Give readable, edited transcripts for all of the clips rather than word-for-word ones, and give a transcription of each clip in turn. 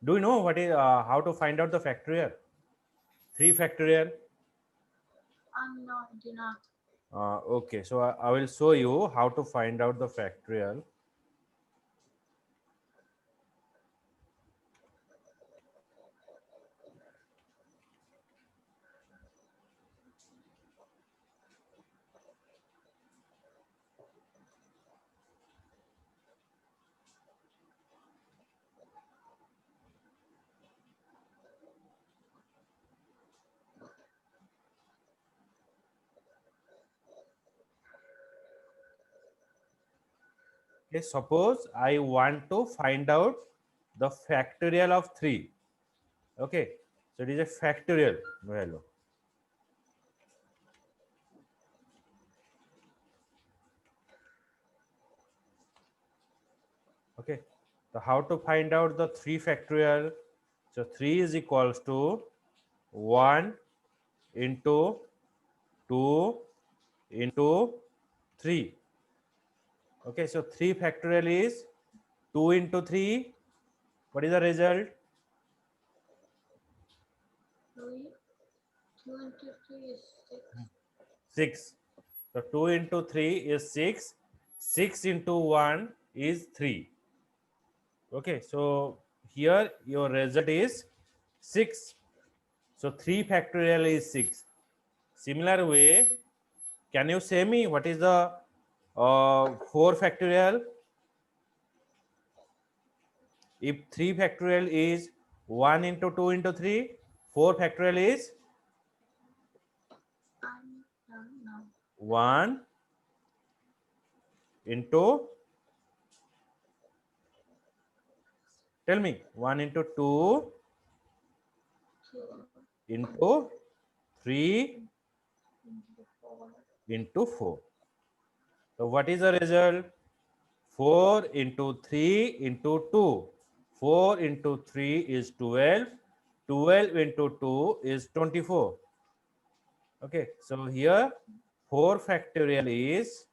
Do you know what is how to find out the factorial? 3 factorial. No, I do not. Okay, so I will show you how to find out the factorial. Okay, suppose I want to find out the factorial of 3. Okay, so it is a factorial value. Okay, so how to find out the 3 factorial? So 3 is equals to 1 into 2 into 3. Okay, so 3 factorial is 2 into 3. What is the result? 3. 2 into 3 is 6. 6. So 2 into 3 is 6. 6 into 1 is 3. Okay, so here your result is 6. So 3 factorial is 6. Similar way, can you say me what is the 4 factorial? If 3 factorial is 1 into 2 into 3, 4 factorial is I don't know. 1 into, tell me, 1 into 2 2 into 3 into 4. into 4. So what is the result? 4 into 3 into 2. 4 into 3 is 12. 12 into 2 is 24. Okay, so here 4 factorial is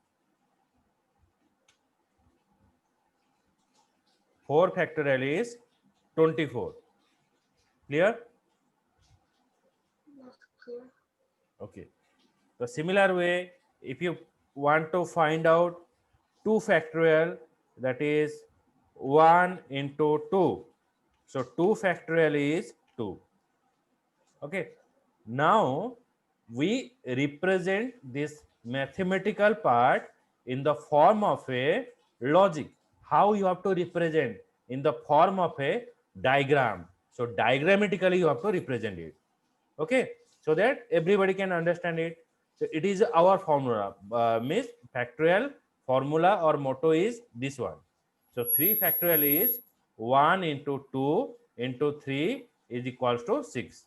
24. Clear? Yes, clear. Okay. The similar way, if you want to find out 2 factorial, that is 1 into 2. So 2 factorial is 2. Okay. Now we represent this mathematical part in the form of a logic. How you have to represent? In the form of a diagram. So diagrammatically you have to represent it. Okay, so that everybody can understand it. So it is our formula, means factorial formula or motto is this one. So 3 factorial is 1 into 2 into 3 is equals to 6.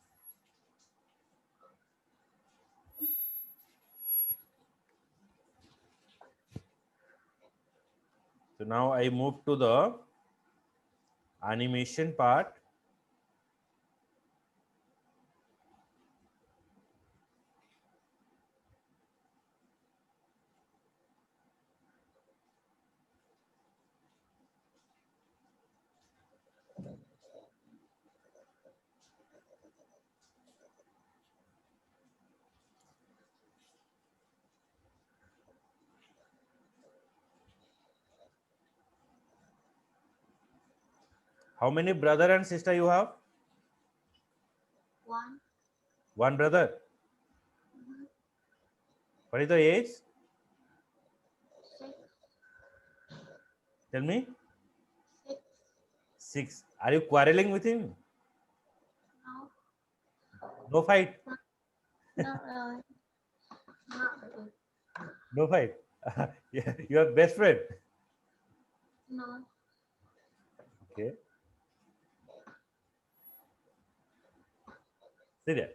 So now I move to the animation part. How many brother and sister you have? 1. One brother. Mm-hmm. What is the age? 6. Tell me. 6. 6. Are you quarreling with him? No. No fight. Not really. Not really. No fight. Yeah, your best friend. No. Okay. See there.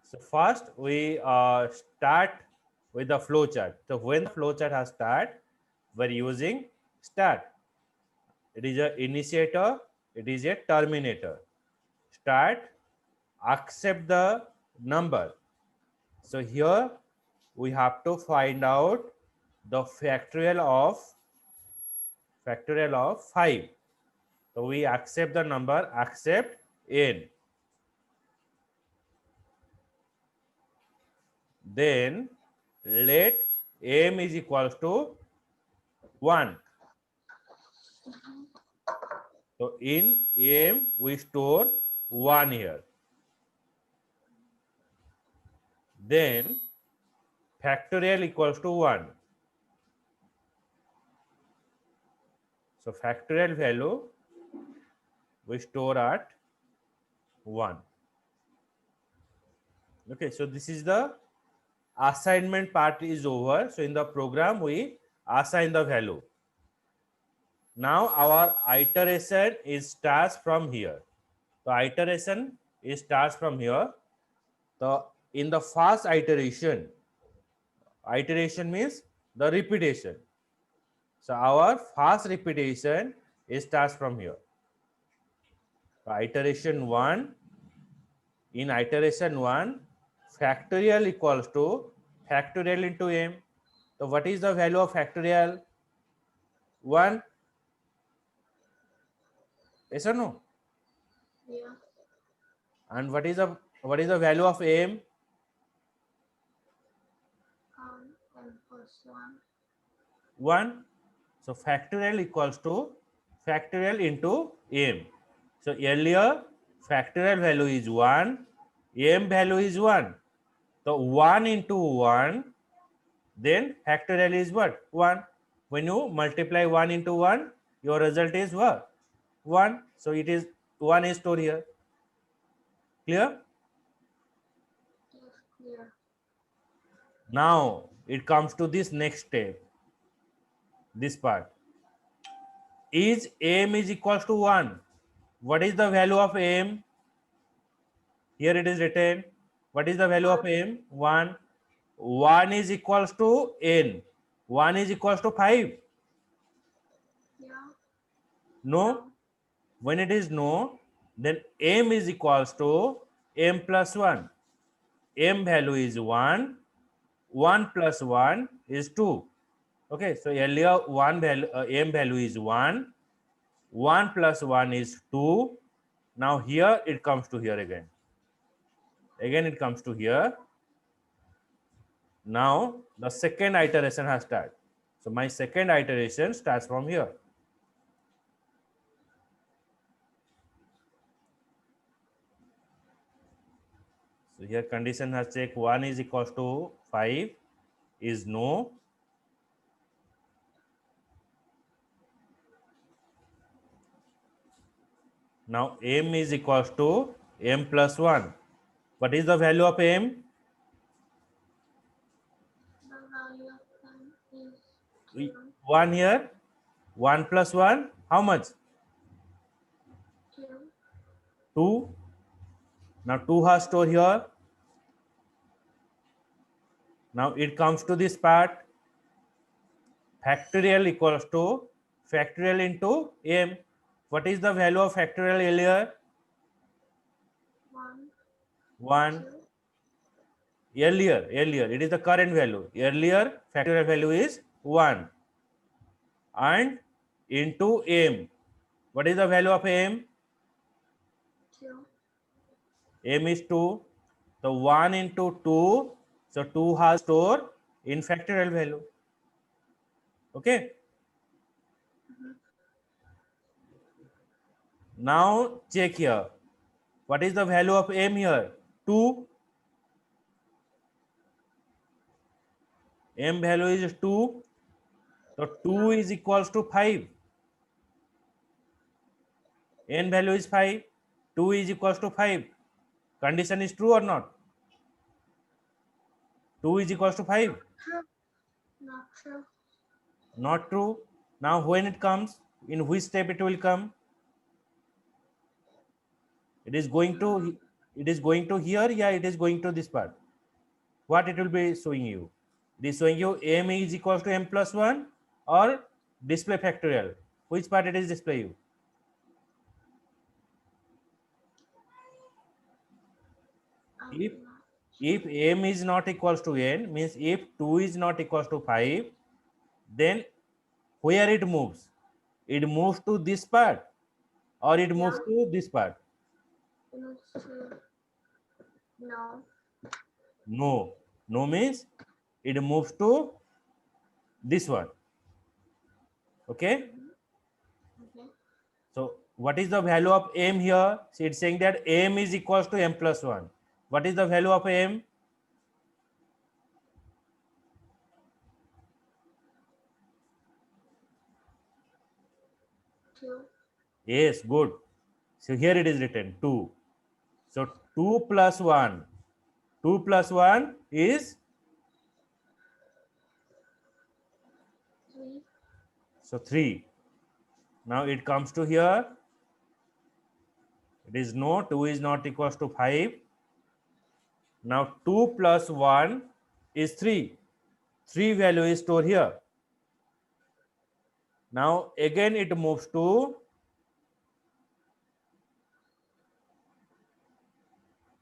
So first we start with the flow chart. So when the flow chart has start, we're using start. It is a initiator. It is a terminator. Start. Accept the number. So here we have to find out the factorial of 5. So we accept the number, accept n. Then let m is equals to 1. So in m we store 1 here. Then factorial equals to 1. So factorial value we store at 1. Okay, so this is the assignment part is over. So in the program we assign the value. Now our iteration is starts from here. The iteration is starts from here. In the first iteration means the repetition. So our first repetition starts from here. So iteration 1, in iteration 1, factorial equals to factorial into m. So what is the value of factorial? 1. Yes or no? Yeah. And what is the value of m? N plus 1. 1. So factorial equals to factorial into m. So earlier factorial value is 1, m value is 1. So 1 into 1, then factorial is what? 1. When you multiply 1 into 1, your result is what? 1. So it is 1 is stored here. Clear? Yes, clear. Now it comes to this next step. This part. Is m is equals to 1? What is the value of m? Here it is written. What is the value of m? 1. 1 is equals to n. 1 is equals to 5. Yeah. No. When it is no, then m is equals to m plus 1. M value is 1. 1 plus 1 is 2. Okay, so earlier m value is 1. 1 plus 1 is 2. Now here it comes to here again. Again it comes to here. Now the second iteration has started. So my second iteration starts from here. So here condition has checked 1 is equals to 5 is no. Now m is equals to m plus 1. What is the value of m? The value of n is 2. 1 here. 1 plus 1, how much? 2. 2. Now 2 has stored here. Now it comes to this part. Factorial equals to factorial into m. What is the value of factorial earlier? 1. 1. 2. Earlier, it is the current value. Earlier factorial value is 1. And into m. What is the value of m? 2. M is 2. So 1 into 2. So 2 has stored in factorial value. Okay. Now check here. What is the value of m here? 2. M value is 2. So 2 is equals to 5. N value is 5. 2 is equals to 5. Condition is true or not? 2 is equals to 5. True. Not true. Not true. Now when it comes, in which step it will come? It is going to here. Yeah, it is going to this part. What it will be showing you? It is showing you m is equals to m plus 1 or display factorial. Which part it is display you? If m is not equals to n, means if 2 is not equals to 5, then where it moves? It moves to this part. or it Yeah. moves to this part? Moves to no. No. No means it moves to this one. Okay. Okay. So what is the value of m here? So it's saying that m is equals to m plus 1. What is the value of m? 2. Yes, good. So here it is written 2. So 2 plus 1. 2 plus 1 is 3. so 3. Now it comes to here. It is no, 2 is not equals to 5. Now 2 plus 1 is 3. 3 value is stored here. Now again it moves to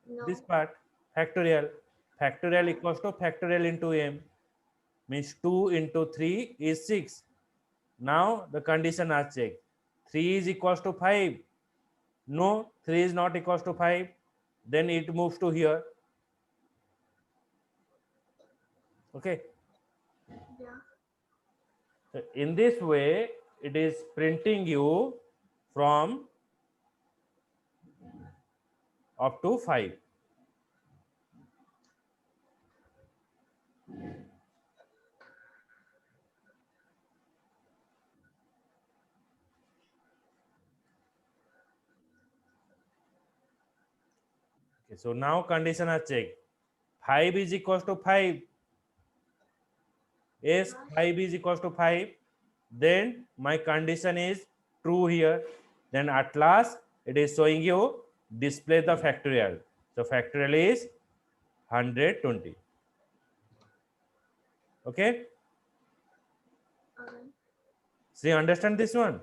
No. this part, factorial. Factorial equals to factorial into m, means 2 into 3 is 6. Now the condition are checked. 3 is equals to 5. No, 3 is not equals to 5. Then it moves to here. Okay. Yeah. So in this way, it is printing you from up to 5. Okay, so now condition are checked. 5 is equals to 5. Yes, 5 is equals to 5. Then my condition is true here. Then at last, it is showing you display the factorial. So factorial is 120. Okay. Okay. So you understand this one?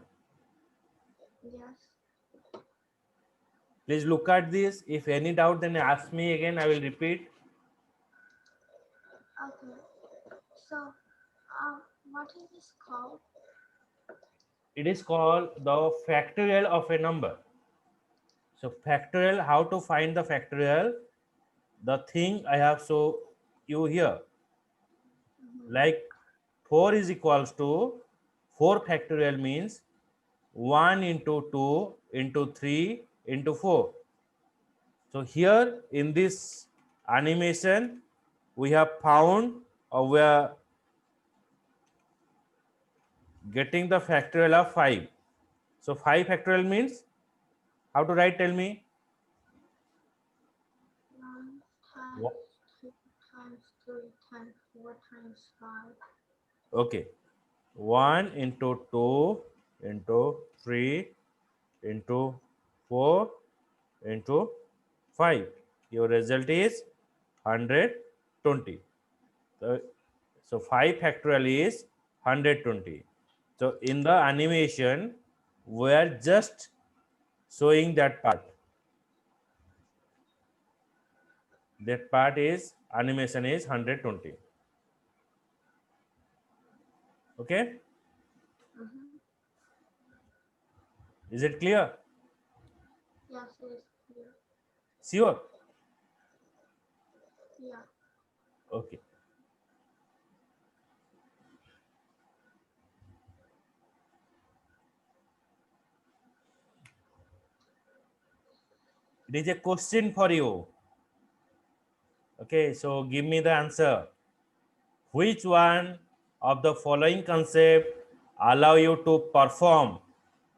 Yes. Please look at this. If any doubt, then ask me again. I will repeat. Okay. So, what is this called? It is called the factorial of a number. So factorial, how to find the factorial? The thing I have shown you here. Like 4 is equals to 4 factorial means 1 into 2 into 3 into 4. So here in this animation, we have found or we are getting the factorial of 5. So 5 factorial means how to write? Tell me. 1 times Wha- 2 times 3 times 4 times 5. Okay. 1 into 2 into 3 into 4 into 5. Your result is 120. So 5 factorial is 120. So in the animation, we are just showing that part. That part is animation is 120. Okay, Mm-hmm. is it clear? Yes, it is clear. Sure. Yeah. Okay. It is a question for you. Okay, so give me the answer. Which one of the following concept allow you to perform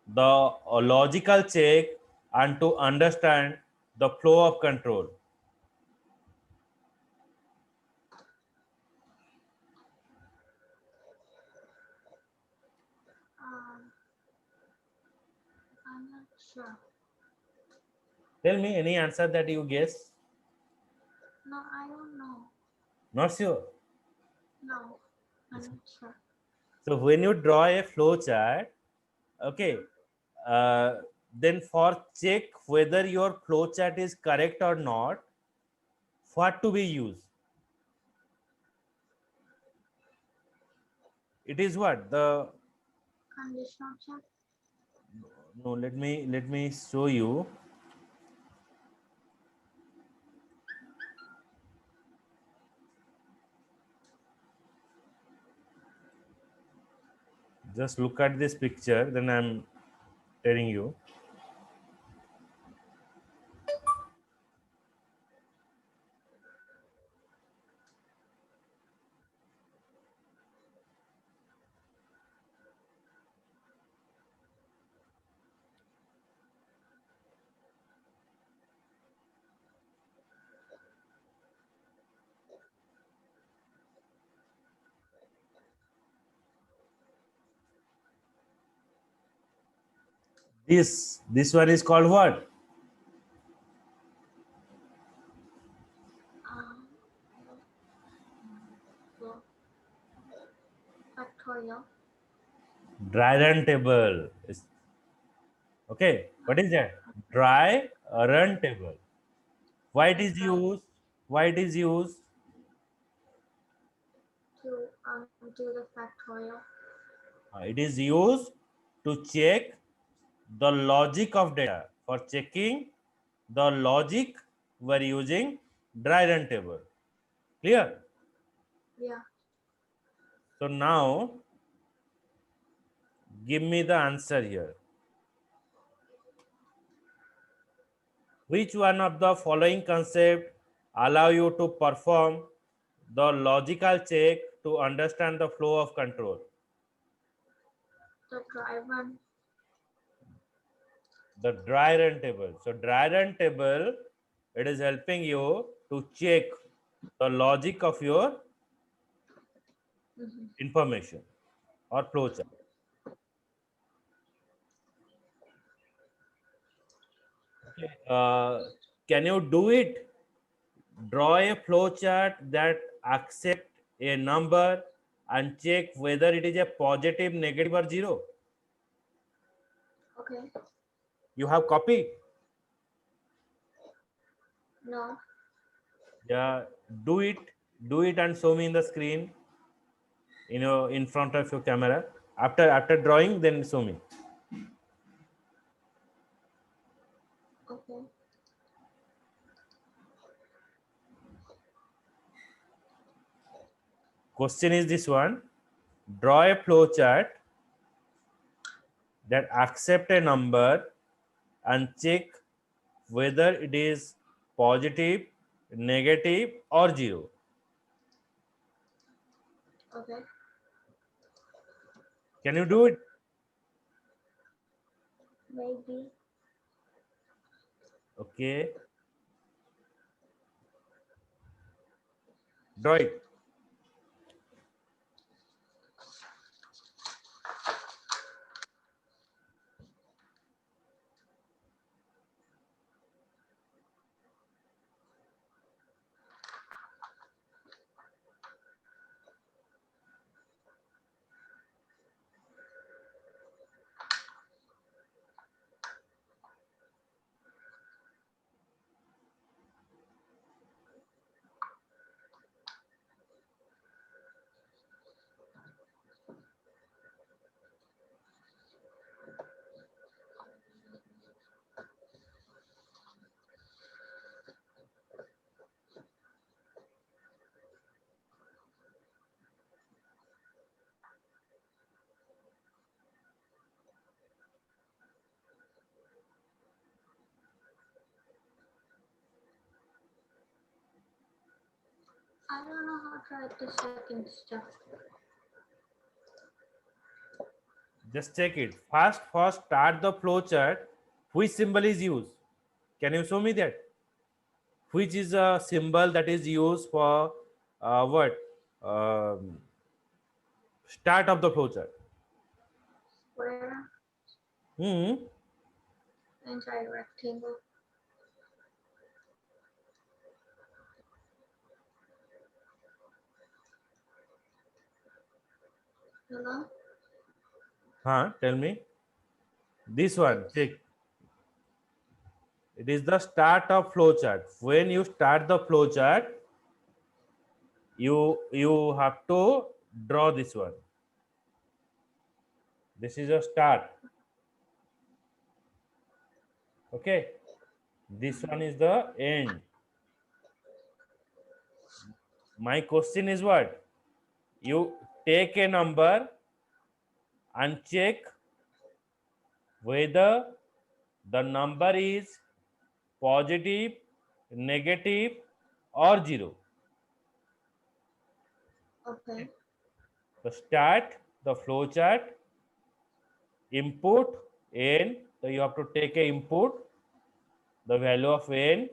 the logical check and to understand the flow of control? Um, I'm not sure. Tell me any answer that you guess. No, I don't know. Not sure. No, I'm not sure. So when you draw a flow chart, okay, uh, then for check whether your flow chart is correct or not, what to be used? It is what? The Conditional check. No, let me show you. Just look at this picture, then I'm telling you. This one is called what? Um, the factorial. Dry run table. Okay, what is that? Dry run table. Why it is used? Why it is used? To do the factorial. It is used to check the logic of data. For checking the logic, we are using dry run table. Clear? Yeah. So now give me the answer here. Which one of the following concept allow you to perform the logical check to understand the flow of control? The dry run. The dry run table. So dry run table, it is helping you to check the logic of your Mm-hmm. information or flowchart. Can you do it? Draw a flowchart that accept a number and check whether it is a positive, negative, or zero. Okay. You have copy? No. Yeah, do it. Do it and show me in the screen. In front of your camera. After drawing, then show me. Okay. Question is this one: draw a flowchart that accept a number and check whether it is positive, negative, or zero. Okay. Can you do it? Maybe. Okay. Draw it. I don't know how to write the second step. Just check it. First start the flowchart. Which symbol is used? Can you show me that? Which is a symbol that is used for what? Um, Start of the flowchart. Square. Hmm. Inside rectangle. Hello? Huh? Tell me. This one. It's Check. It is the start of flowchart. When you start the flowchart, you have to draw this one. This is a start. Okay, this one is the end. My question is what? You take a number and check whether the number is positive, negative, or zero. Okay. So start the flow chart, input n. So you have to take a input, the value of n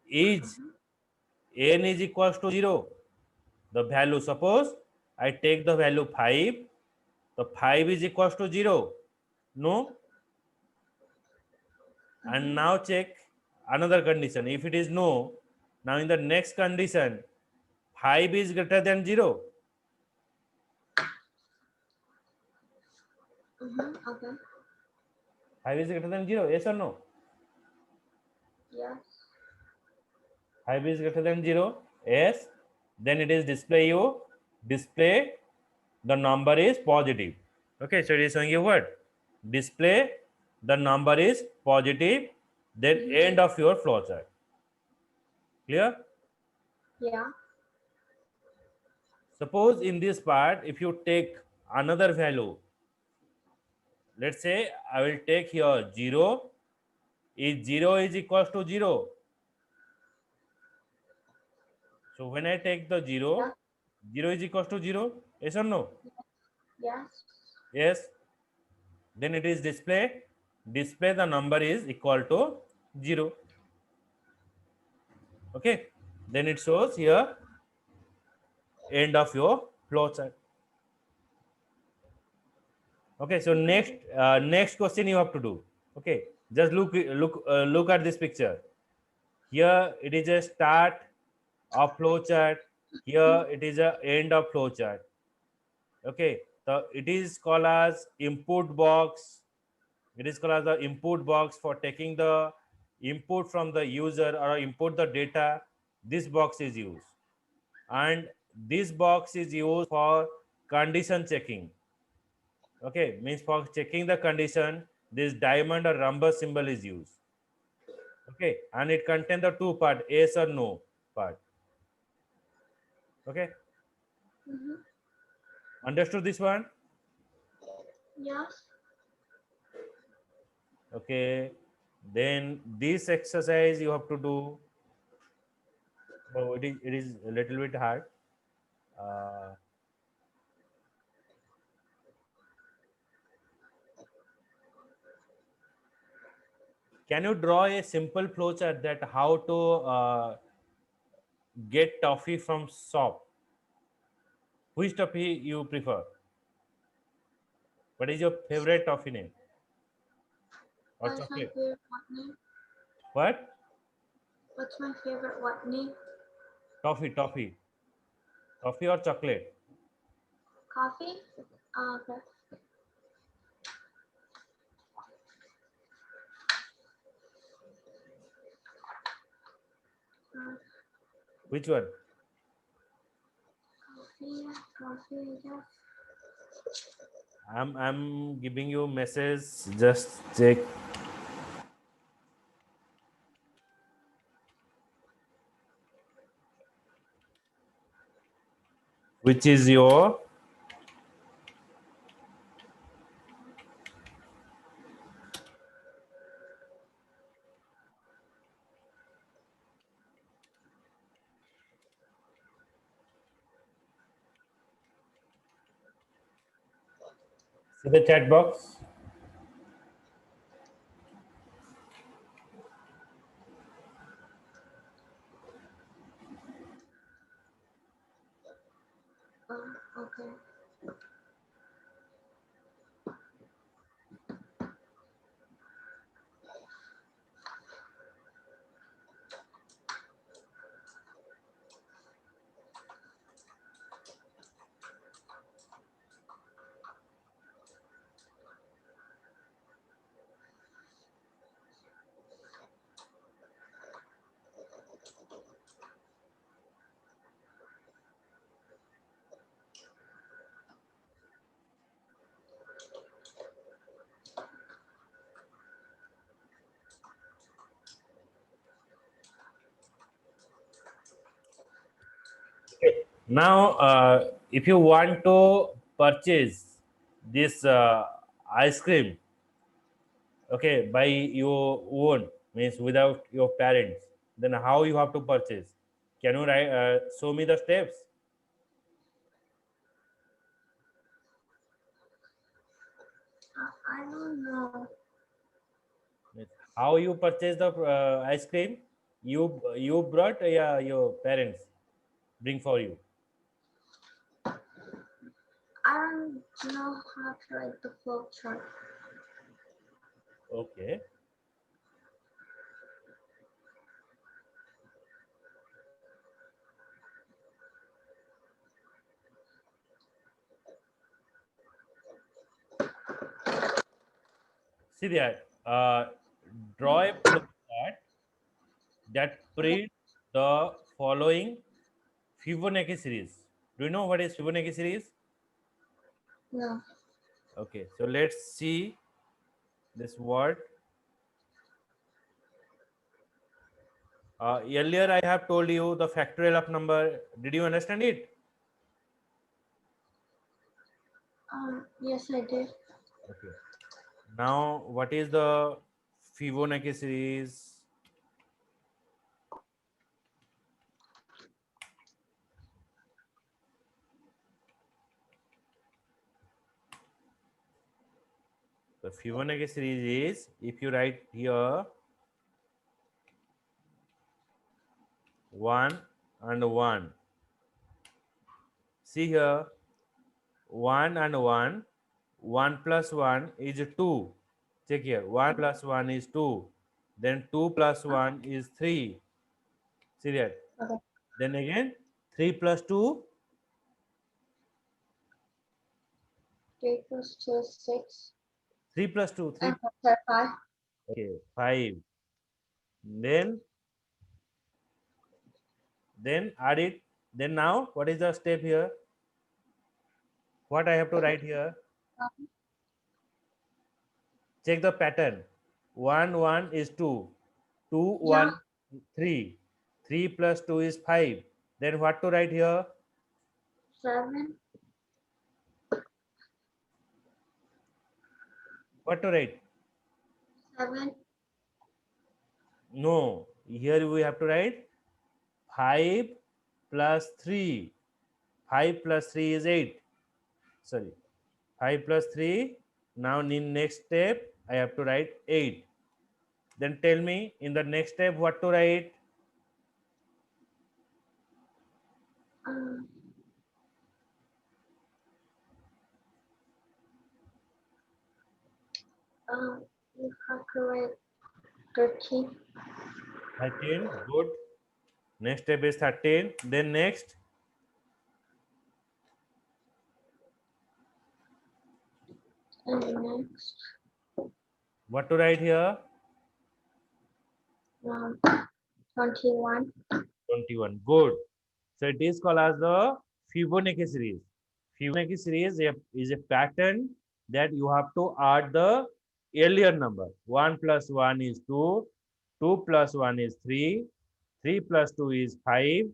is n is equals to 0. The value, suppose I take the value 5, the 5 is equals to 0. No, and now check another condition. If it is no, now in the next condition 5 is greater than 0. Okay. 5 is greater than 0, yes or no? Yes. 5 is greater than 0, yes. Then it is display the number is positive. Okay, so it is showing you what? Display the number is positive, then end of your flowchart. Clear? Yeah. Suppose in this part, if you take another value, let's say I will take here 0. Is 0 is equals to 0. So when I take the 0, Yeah. 0 is equals to 0. Yes or no? Yes. Yes. Then it is display the number is equal to 0. Okay. Then it shows here end of your flowchart. Okay. So next question you have to do. Okay. Just look at this picture. Here it is a start of flowchart. Here it is a end of flowchart. Okay, so it is called as input box. It is called as the input box for taking the input from the user or input the data. This box is used, and this box is used for condition checking. Okay, means for checking the condition, this diamond or rhombus symbol is used. Okay, and it contains the two part, yes or no part. Okay, understood this one? Yes. Okay, then this exercise you have to do. Oh, it is a little bit hard. Uh, can you draw a simple flowchart that how to get toffee from shop? Which toffee you prefer? What is your favorite toffee name or What's my chocolate? favorite what name? What? What's my favorite what name? Toffee or chocolate? Coffee? Okay. Uh, Which one? coffee, yes. I'm giving you message. Just check. Which is your see the chat box? Okay. Now if you want to purchase this ice cream, okay, by your own, means without your parents, then how you have to purchase? Can you write show me the steps? I don't know. How you purchase the ice cream? You brought, yeah, your parents bring for you. I don't know how to write the flow chart. Okay. See that. Draw a flow chart that prints the following Fibonacci series. Do you know what is Fibonacci series? No. Okay, so let's see this word. Earlier I have told you the factorial of number. Did you understand it? Yes, I did. Okay. Now, what is the Fibonacci series? The Fibonacci series is, if you write here 1 and 1. See here 1 and 1. 1 plus 1 is 2. Check here 1 plus 1 is 2. Then 2 plus 1 is 3. See that? Okay. Then again 3 plus 2, 3 plus 2 is 6. 3 plus 2, 3. And plus 5. Okay, 5. Then add it. Then now what is the step here? What I have to write here? Check the pattern. 1 1 is 2. 2 Yeah. 1 3. 3 plus 2 is 5. Then what to write here? 7. What to write? 7. No. Here we have to write 5 plus 3. 5 plus 3 is 8. Sorry. 5 plus 3. Now in next step I have to write 8. Then tell me in the next step what to write? Um, you have to write 13. 13. Good. Next step is 13. Then next. And next, What to write here? um, 21. 21. Good. So it is called as the Fibonacci series. Fibonacci series is a pattern that you have to add the earlier number. 1 plus 1 is 2. 2 plus 1 is 3. 3 plus 2 is 5.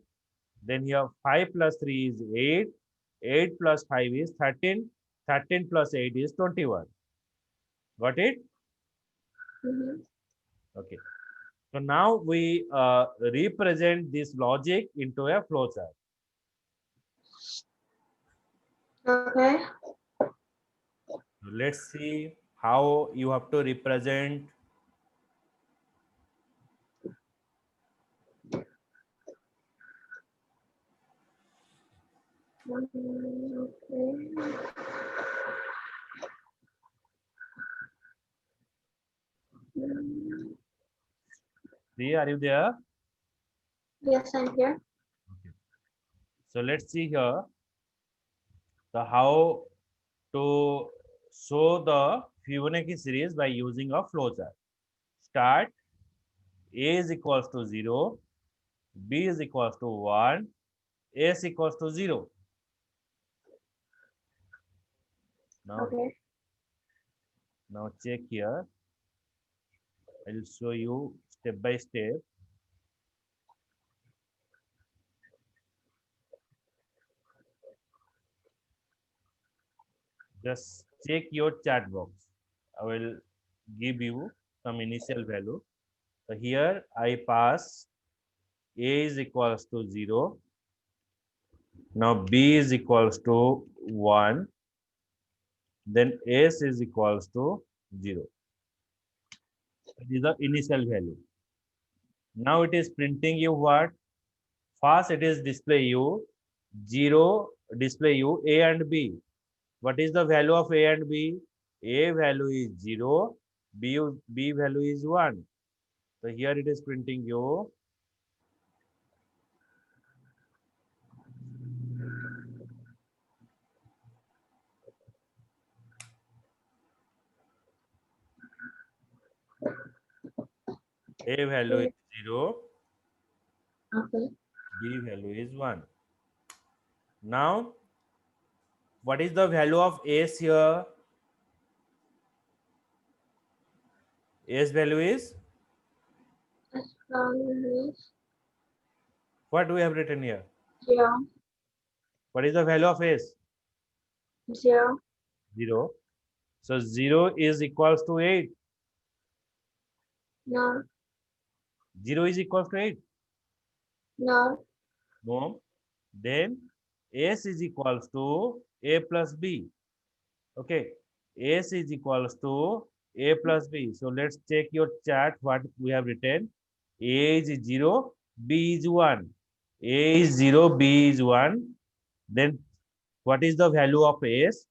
Then here 5 plus 3 is 8. 8 plus 5 is 13. 13 plus 8 is 21. Got it? Mm-hmm. Okay. So now we represent this logic into a flowchart. Okay. Let's see how you have to represent. Okay. See, are you there? Yes, I'm here. Okay. So let's see here the how to show the Fibonacci series by using a flowchart. Start. A is equals to 0, B is equals to 1, S equals to 0. Now, Okay. now check here. I will show you step by step. Just check your chat box. I will give you some initial value. So here I pass a is equals to 0. Now b is equals to 1. Then s is equals to 0. This is the initial value. Now it is printing you what? First it is display you 0, display you a and b. What is the value of a and b? A value is 0, b value is 1. So here it is printing you a value is 0, Okay. b value is 1. Now, what is the value of s here? S value is, S value is what we have written here? 0, What is the value of s? 0, 0. So 0 is equals to 8. no, 0 is equals to 8. no, No. Then s is equals to a plus b. Okay. S is equals to a plus b. So let's check your chart what we have written. A is 0, b is 1. A is 0, b is 1. Then what is the value of s?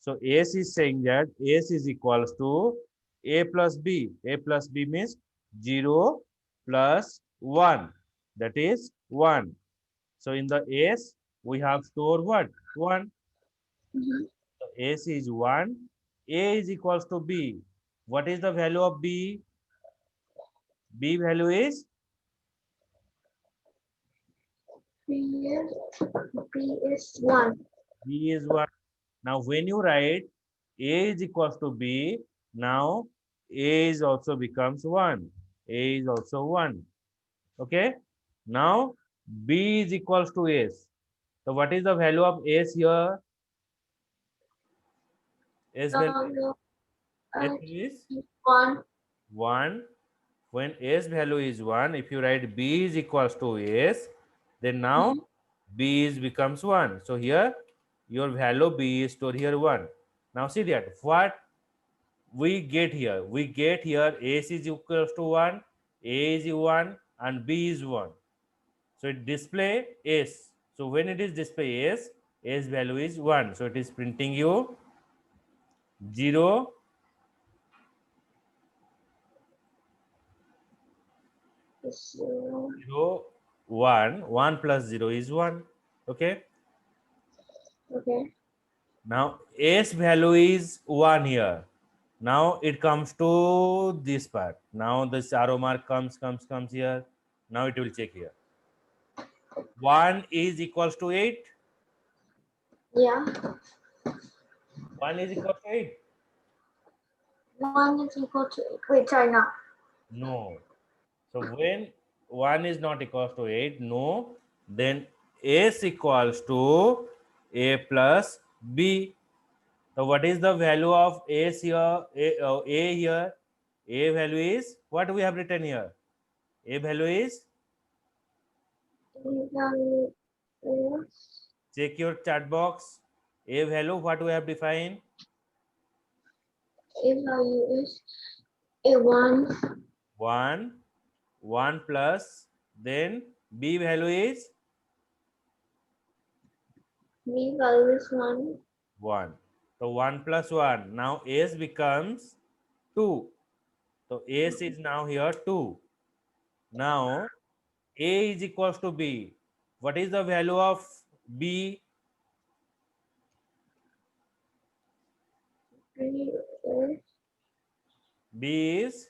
So s is saying that s is equals to a plus b. A plus b means 0 plus 1. That is 1. So in the s, we have stored what? 1. mhm, So s is 1. A is equals to b. What is the value of b? B value is B is 1. b is 1. Now when you write a is equals to b, now a is also becomes 1. A is also 1. Okay. Now b is equals to s. So what is the value of s here? S value, Value s of value is 1. 1. When s value is 1, if you write b is equals to s, then now Mhm. b is becomes 1. So here your value b is stored here 1. Now see that what we get here. We get here s is equals to 1, a is 1 and b is 1. So it display s. So when it is display s value is 1. So it is printing you 0, 0, 0, 1. 1 plus 0 is 1. Okay. okay. Now s value is 1 here. Now it comes to this part. Now this arrow mark comes here. Now it will check here. 1 is equals to 8. Yeah. 1 is equal to 8. 1 is equal to 8. Wait, sorry, no. No. So when 1 is not equals to 8, no, then s equals to a plus b. So what is the value of s here? A here. A value is what we have written here. A value is, A value is, check your chat box. A value what we have defined. A value is a 1. 1. 1 plus, then b value is B value is 1. 1. So 1 plus 1. Now s becomes 2. So s is now here 2. Now a is equals to b. What is the value of b? B is B is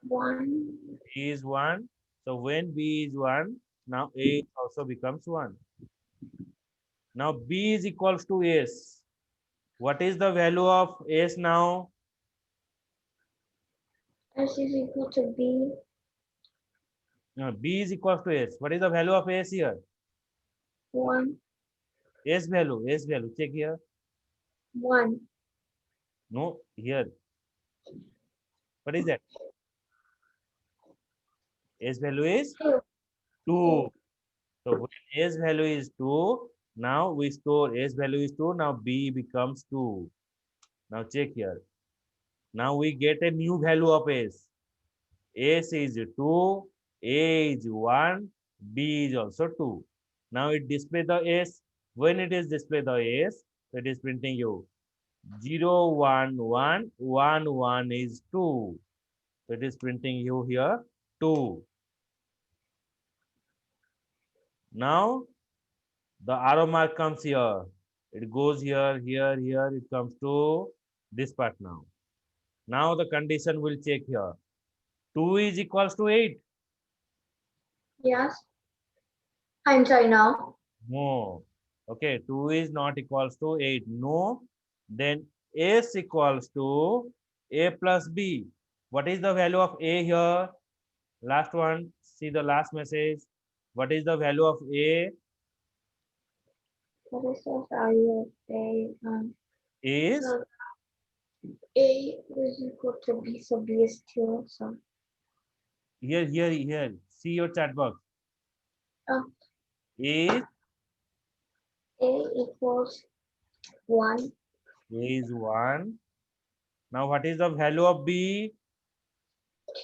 1. b is 1. So when b is 1, now a also becomes 1. Now b is equals to s. What is the value of s now? S is equal to B. No, b is equals to s. What is the value of s here? 1. S value. Check here. 1. No, here. What is that? S value is 2. 2. So when S value is 2, now we store S value is 2. Now B becomes 2. Now check here. Now we get a new value of S. S is 2, A is 1, B is also 2. Now it display the S. When it is display the S, it is printing you 0, 1, 1, 1, 1 is 2. So it is printing you here 2. Now the arrow mark comes here. It goes here, here, here. It comes to this part now. Now the condition will check here. 2 is equals to 8. Yes. I'm sorry now. No. Okay, 2 is not equals to 8. No. Then S equals to A plus B. What is the value of A here? Last one. See the last message. What is the value of A? What is the value of A? Is So A is equal to B, so B is 2. So here, here, here. See your chat box. uh, Is A equals 1. A is 1. Now what is the value of B?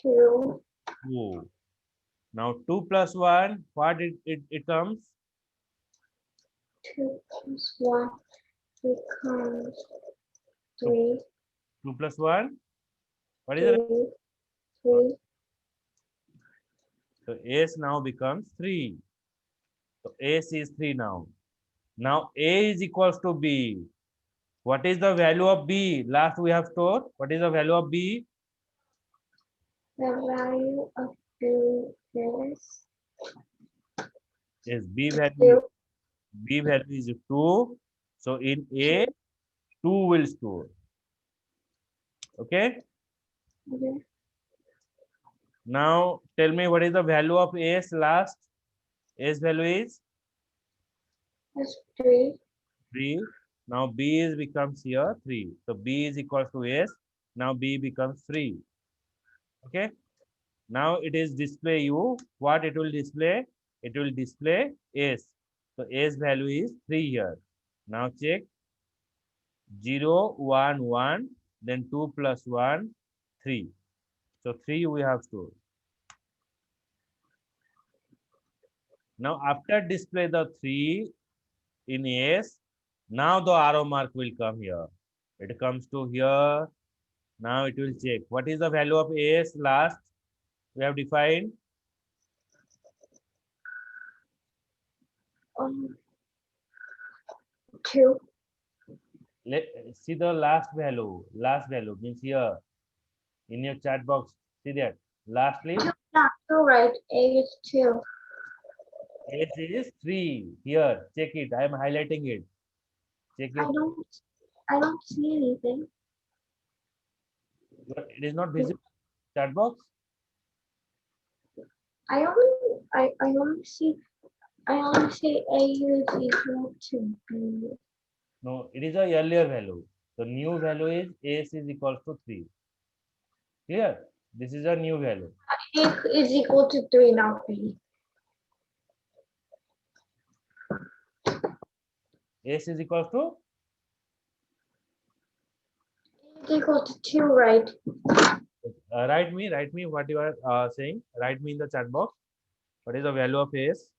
2. 2. Now 2 plus 1, what it comes? 2 plus 1 becomes 2, 3. 2 plus 1. What is it? 3. 3. So S now becomes 3. So S is 3 now. Now A is equals to B. What is the value of B? Last we have stored. What is the value of B? The value of B is Yes, B value 2. is 2. So in A, 2 will store. Okay. Okay. Now tell me what is the value of S last? S value is That's 3. 3. Now B is becomes here 3. So B is equals to S. Now B becomes 3. Okay. Now it is display you. What it will display? It will display S. So S value is 3 here. Now check 0, 1, 1. Then 2 plus 1, 3. So 3 we have stored. Now after display the 3 in S, now the arrow mark will come here. It comes to here. Now it will check. What is the value of S last? We have defined. 2. Let see the last value. Last value means here in your chat box. See that. Lastly, Not 2, right? A is 2. S is 3. Here, check it. I am highlighting it. Check I it. don't see anything. It is not visible. Chat box. I only see A is equal to B. No, it is a earlier value. The new value is S is equals to 3. Clear? This is a new value. A is equal to 3, not B. S is equals to A is equal to 2, right? write me what you are saying. Write me in the chat box. What is the value of S?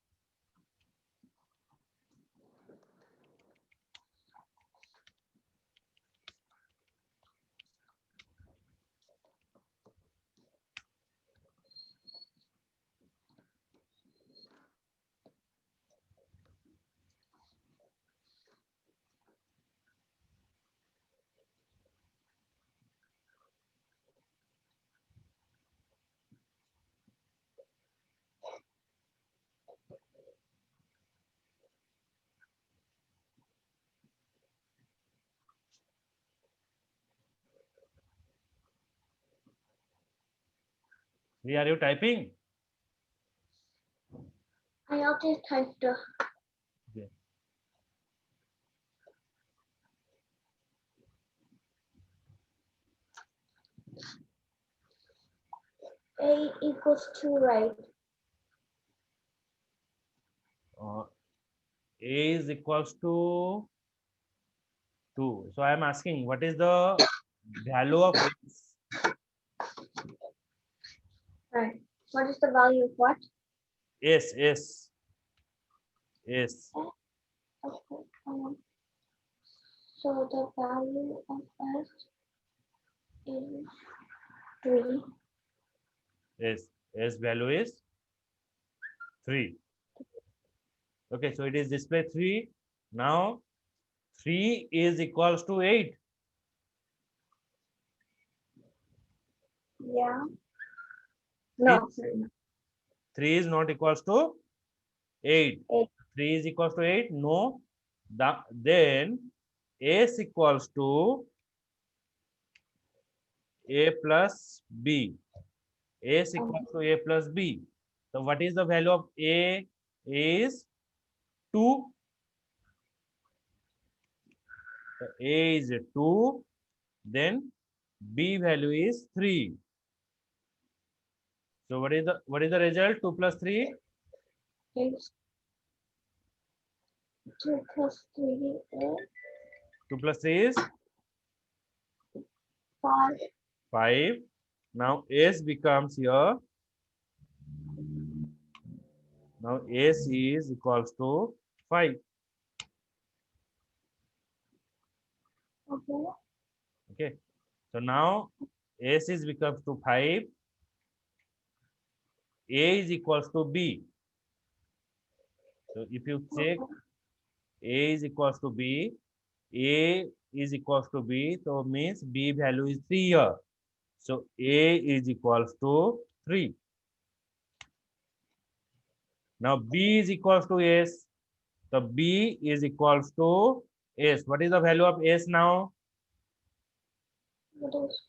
Are you typing? I already typed the Okay. A equals 2, right? A is equals to 2. So I am asking, what is the value of x? Right. What is the value of what? S, S, S. Okay. So the value of S is 3. S, S value is 3. Okay, so it is display 3. Now 3 is equals to 8. Yeah. No, sorry. 3 is not equals to 8. 8. 3 is equals to 8. No. Then S equals to A plus B. S equals to A plus B. So what is the value of A? Is 2. So A is 2. Then B value is 3. So what is the result? 2 plus 3? Is 2 plus 3 is 2 plus 3 is 5. 5. Now S becomes here. Now S is equals to 5. Okay. Okay. So now S is becomes to 5. A is equals to B. So if you check A is equals to B, A is equals to B, so means B value is 3 here. So A is equals to 3. Now B is equals to S. So B is equals to S. What is the value of S now? What is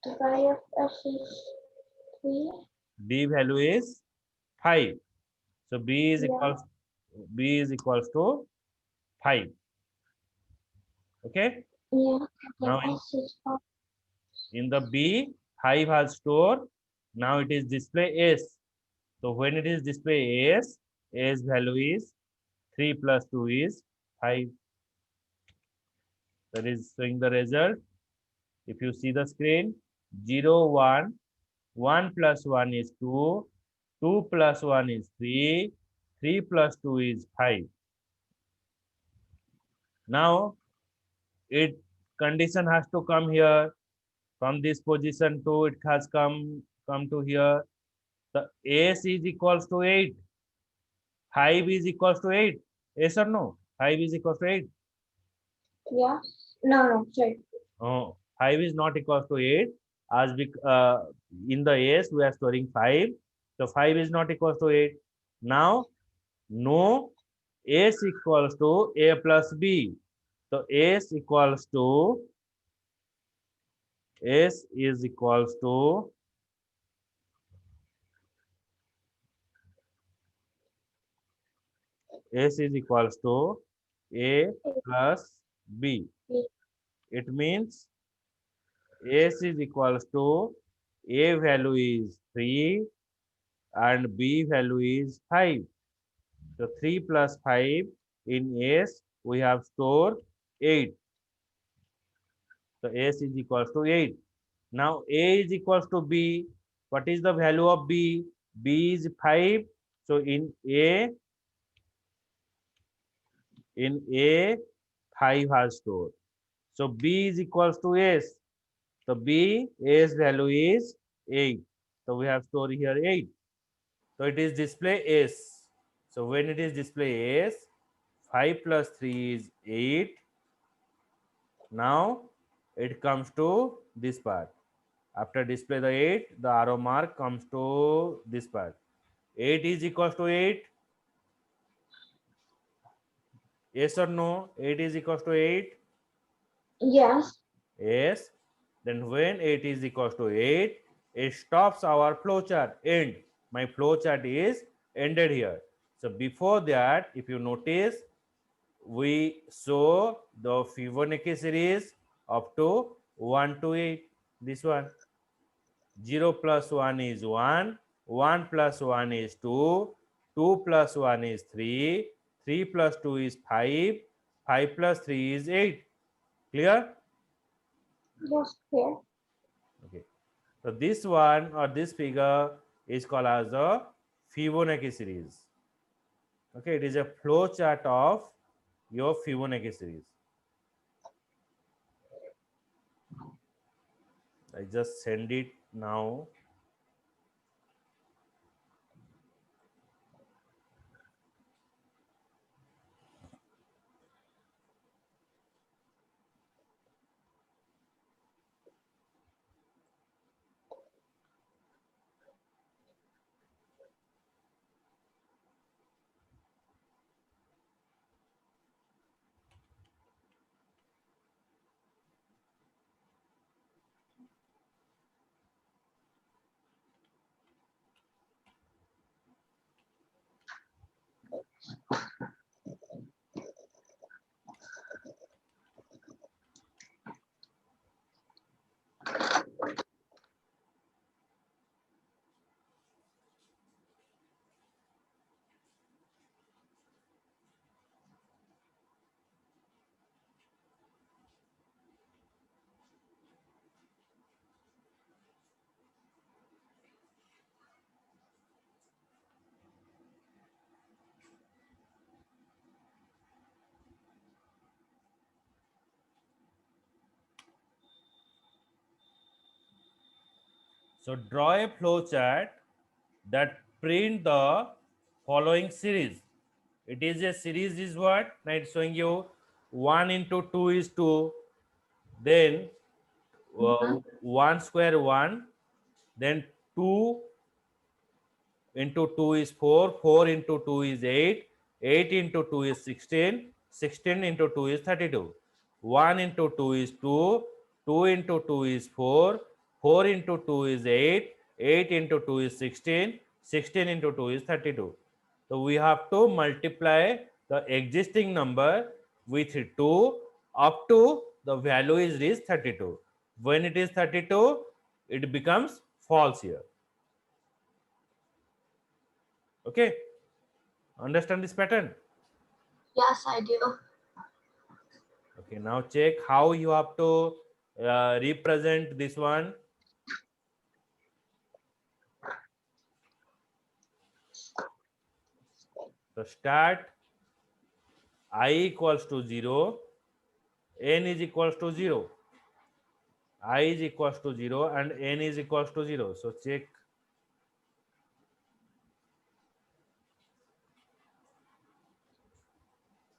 the value of S is 3? B value is 5. So B is equals to 5. Okay. Yeah. Now S is 5. in the B, 5 has stored. Now it is display S. So when it is display S, S value is 3 plus 2 is 5. That is showing the result. If you see the screen, 0, 1, 1 plus 1 is 2, 2 plus 1 is 3, 3 plus 2 is 5. Now, it condition has to come here. From this position to it has come to here. The S is equals to 8. 5 is equals to 8. Yes or no? 5 is equals to 8. Yes. No, sorry. Oh, 5 is not equals to 8. As we, in the S, we are storing 5. So 5 is not equals to 8. Now, no, S equals to A plus B. So S equals to, S is equals to S is equals to A plus B. It means S is equals to A value is 3 and B value is 5. So 3 plus 5 in S we have stored 8. So S is equals to 8. Now A is equals to B. What is the value of B? B is 5. So in A, 5 has stored. So B is equals to S. So B, A's value is 8. So we have stored here 8. So it is display S. So when it is display S, 5 plus 3 is 8. Now it comes to this part. After display the 8, the arrow mark comes to this part. 8 is equals to 8. Yes or no? 8 is equals to 8. Yes. Yes. Then when 8 is equals to 8, it stops our flowchart. End. My flowchart is ended here. So before that, if you notice, we show the Fibonacci series up to 1 to 8. This one. 0 plus 1 is 1. 1 plus 1 is 2. 2 plus 1 is 3. 3 plus 2 is 5. 5 plus 3 is 8. Clear? Yes, clear. Okay. So this one or this figure is called as the Fibonacci series. Okay, it is a flow chart of your Fibonacci series. I just send it now. So draw a flow chart that print the following series. It is a series is what? Now it's showing you 1 into 2 is 2. Then 1 square 1. Then 2 into 2 is 4. 4 into 2 is 8. 8 into 2 is 16. 16 into 2 is 32. 1 into 2 is 2. 2 into 2 is 4. 4 into 2 is 8. 8 into 2 is 16. 16 into 2 is 32. So we have to multiply the existing number with 2 up to the value is reached 32. When it is 32, it becomes false here. Okay. Understand this pattern? Yes, I do. Okay, now check how you have to represent this one. So start I equals to 0, n is equals to 0, I is equals to 0 and n is equals to 0. So check.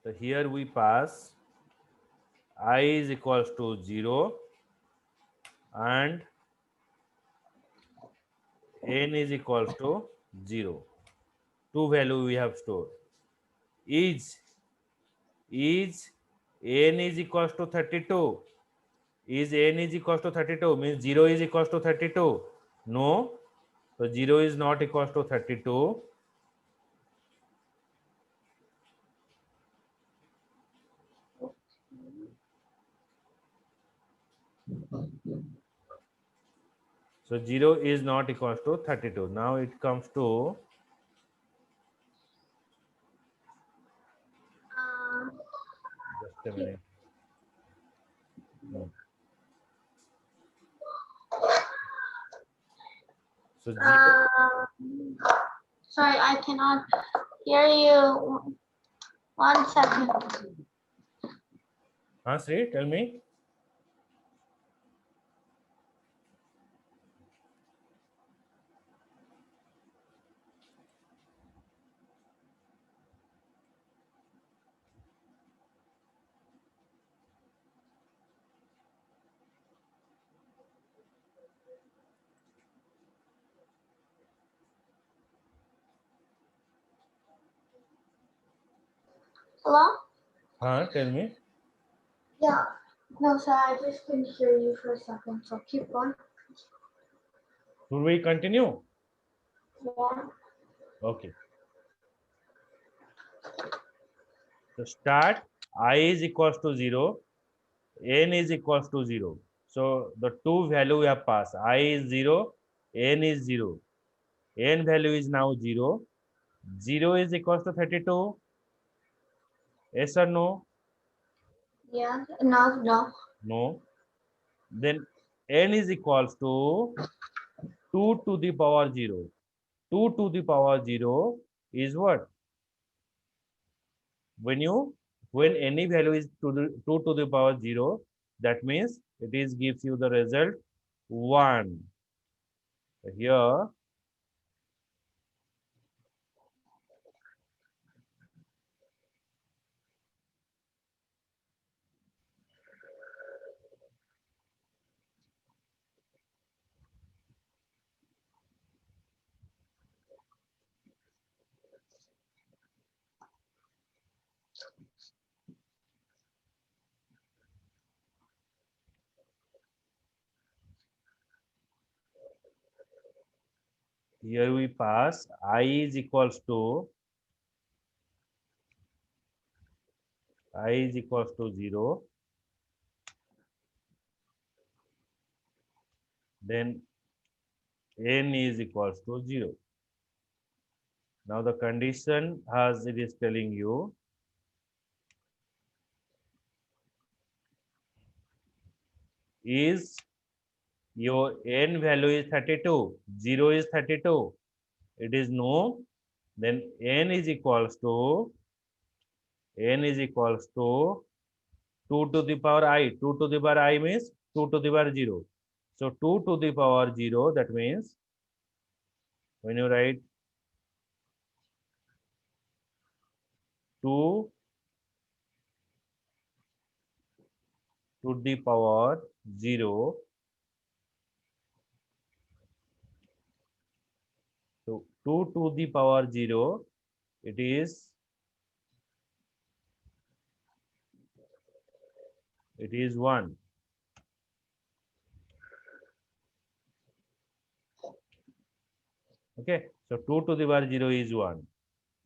So here we pass I is equals to 0 and n is equals to 0. Two value we have stored. Is n is equals to 32. Is n is equals to 32 means 0 is equals to 32? No. So 0 is not equals to 32. So 0 is not equals to 32. Now it comes to just a minute. Hmm. So 0, Sorry, I cannot hear you. 1 second. Sri, tell me. Hello? Tell me. Yeah. No, sir, I just couldn't hear you for a second, so keep going. Should we continue? Yeah. Okay. So start I is equals to 0, n is equals to 0. So the two value we have passed. I is 0, n is 0. N value is now 0. 0 is equals to 32. Yes or no? Yeah. No. No. Then n is equals to 2 to the power 0. 2 to the power 0 is what? When any value is to the 2 to the power 0, that means it is gives you the result 1. Here we pass I is equals to 0, then n is equals to 0. Now the condition as it is telling you is your n value is 32, 0 is 32. It is no, then n is equals to 2 to the power I. 2 to the power I means 2 to the power 0. So 2 to the power 0, that means when you write 2 to the power 0, so 2 to the power 0, it is 1. Okay, so 2 to the power 0 is 1.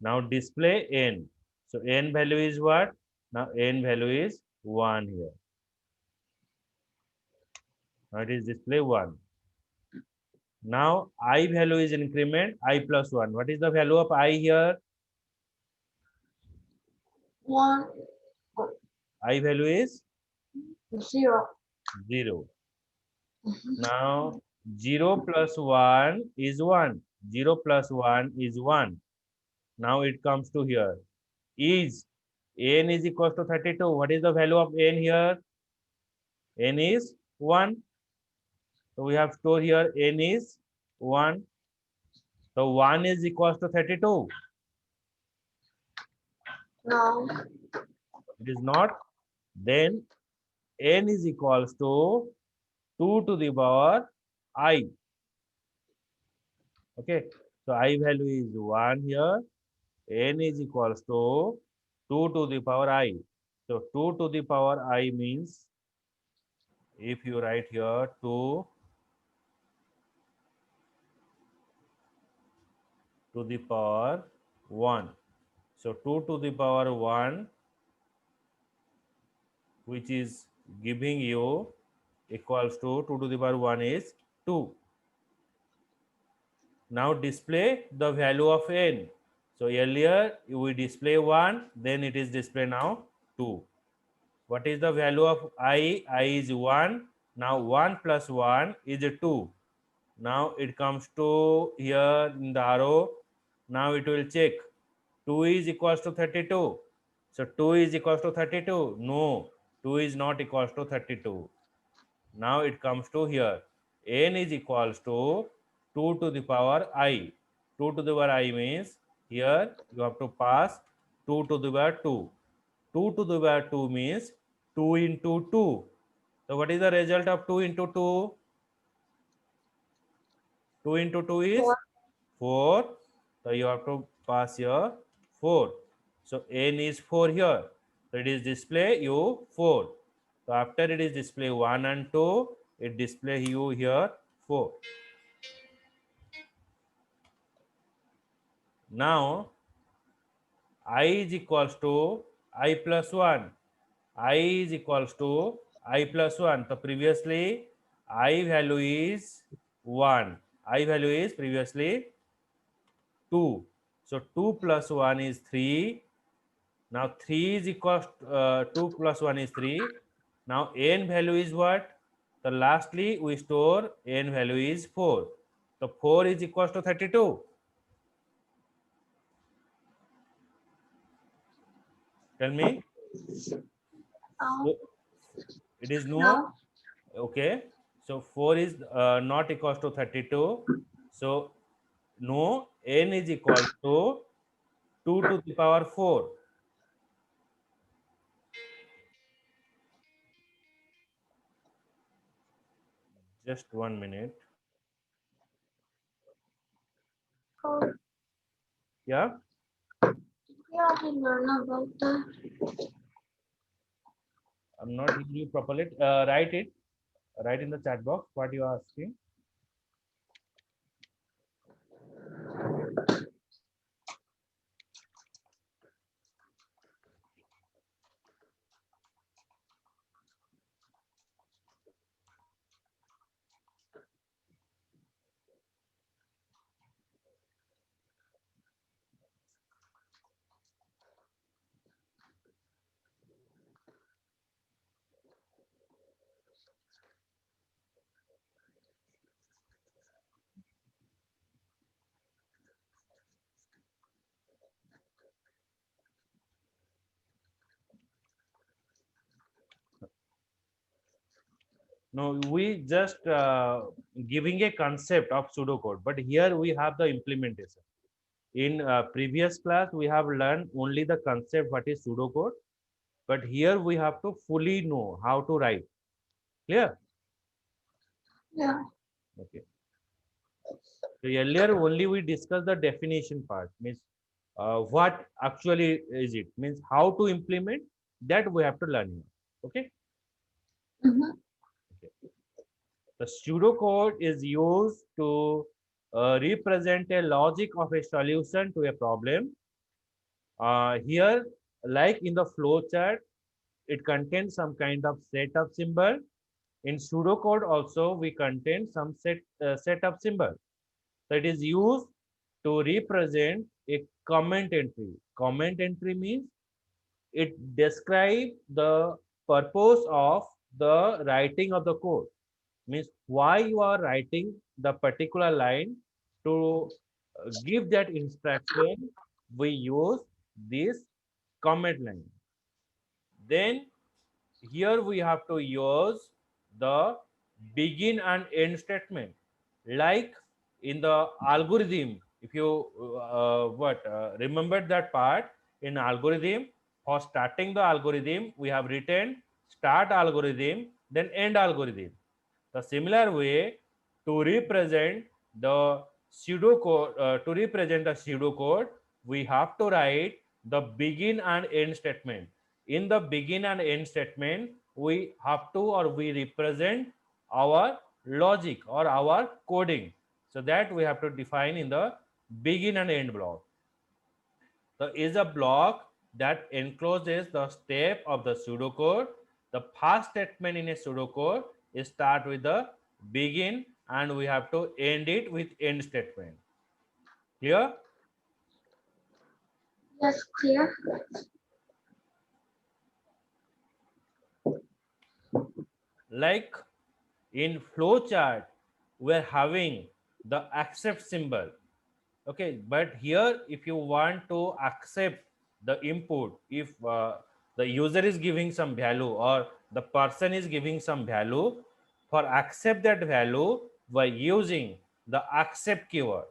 Now display n. So n value is what? Now n value is 1 here. Now it is display 1. Now I value is increment I plus 1. What is the value of I here? 1. I value is 0. 0. Now 0 plus 1 is 1. 0 plus 1 is 1. Now it comes to here. Is n is equals to 32. What is the value of n here? N is 1. So we have stored here n is 1. So 1 is equals to 32. No. It is not. Then n is equals to 2 to the power I. Okay. So I value is 1 here. N is equals to 2 to the power I. So 2 to the power I means if you write here 2 to the power 1. So 2 to the power 1, which is giving you equals to 2 to the power 1 is 2. Now display the value of n. So earlier we display 1, then it is display now 2. What is the value of I? I is 1. Now 1 plus 1 is 2. Now it comes to here in the arrow. Now it will check. 2 is equals to 32. So 2 is equals to 32. No, 2 is not equals to 32. Now it comes to here. N is equals to 2 to the power I. 2 to the power I means here you have to pass 2 to the power 2. 2 to the power 2 means 2 into 2. So what is the result of 2 into 2? 2 into 2 is 4. 4. So you have to pass here 4. So n is 4 here. So it is display you 4. So after it is display 1 and 2, it display you here 4. Now I is equals to I plus 1. I is equals to I plus 1. So previously I value is 1. I value is previously 2. So 2 plus 1 is 3. Now 3 is equals 2 plus 1 is 3. Now n value is what? So lastly we store n value is 4. So 4 is equals to 32. Tell me. Oh, It is no. no. Okay. So 4 is not equals to 32. So no, n is equal to 2 to the power 4. Just 1 minute. Oh, Yeah. yeah, I learn about that. I'm not hearing you properly. Write it. Write in the chat box what you are asking. No, we just giving a concept of pseudocode, but here we have the implementation. In previous class, we have learned only the concept what is pseudocode, but here we have to fully know how to write. Clear? Yeah. Okay. So earlier only we discussed the definition part, means what actually is it, means how to implement that we have to learn here. Okay. Mm-hmm. The pseudocode is used to represent a logic of a solution to a problem. Here, like in the flow chart, it contains some kind of set of symbol. In pseudocode also, we contain some set of symbol. So it is used to represent a comment entry. Comment entry means it describes the purpose of the writing of the code, means why you are writing the particular line. To give that instruction, we use this comment line. Then here we have to use the begin and end statement, like in the algorithm. If you remember that part, in algorithm, for starting the algorithm we have written start algorithm then end algorithm. The similar way, to represent the pseudocode, we have to write the begin and end statement. In the begin and end statement, we have to, or we represent our logic or our coding. So that we have to define in the begin and end block. So is a block that encloses the step of the pseudocode. The first statement in a pseudocode is start with the begin and we have to end it with end statement. Clear? Yes, clear. Like in flowchart, we're having the accept symbol. Okay, but here if you want to accept the input, if the user is giving some value or the person is giving some value, for accept that value by using the accept keyword.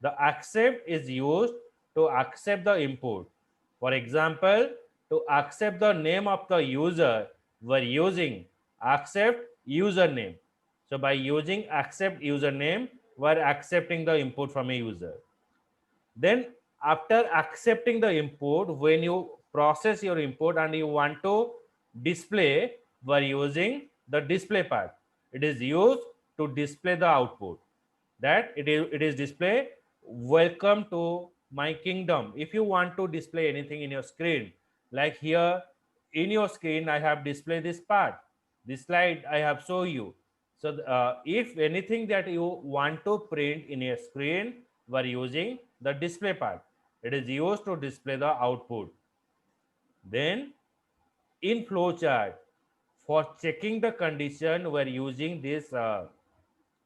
The accept is used to accept the input. For example, to accept the name of the user, we're using accept username. So by using accept username, we're accepting the input from a user. Then after accepting the input, when you process your input and you want to display, we're using the display part. It is used to display the output. That it is display welcome to my kingdom. If you want to display anything in your screen, like here in your screen I have displayed this part, This slide I have shown you. So if anything that you want to print in a screen, we are using the display part. It is used to display the output. Then in flowchart, for checking the condition, we are using this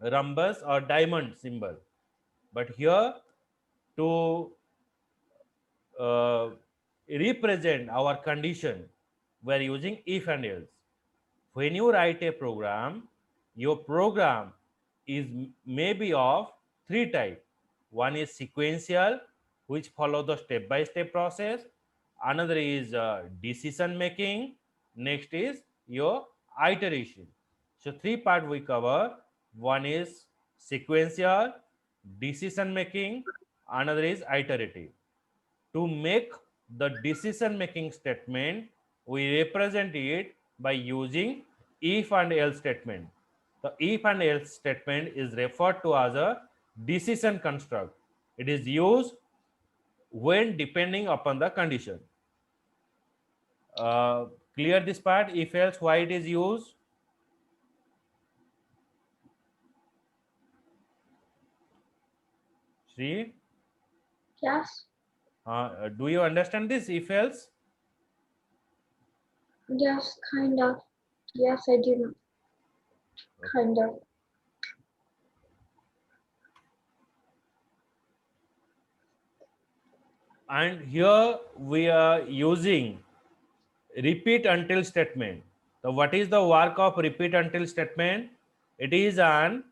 rhombus or diamond symbol. But here to uh, represent our condition, we are using if and else. When you write a program, your program is maybe of three types. One is sequential, which follow the step-by-step process. Another is decision making. Next is your iteration. So three part we cover. One is sequential, decision making. Another is iterative. To make the decision making statement, we represent it by using if and else statement. The if and else statement is referred to as a decision construct. It is used when depending upon the condition. Clear this part? If else, why it is used? See, Yes. do you understand this if else? Yes, kind of. Yes, I do. Kind of. And here we are using repeat until statement. So what is the work of repeat until statement? It is an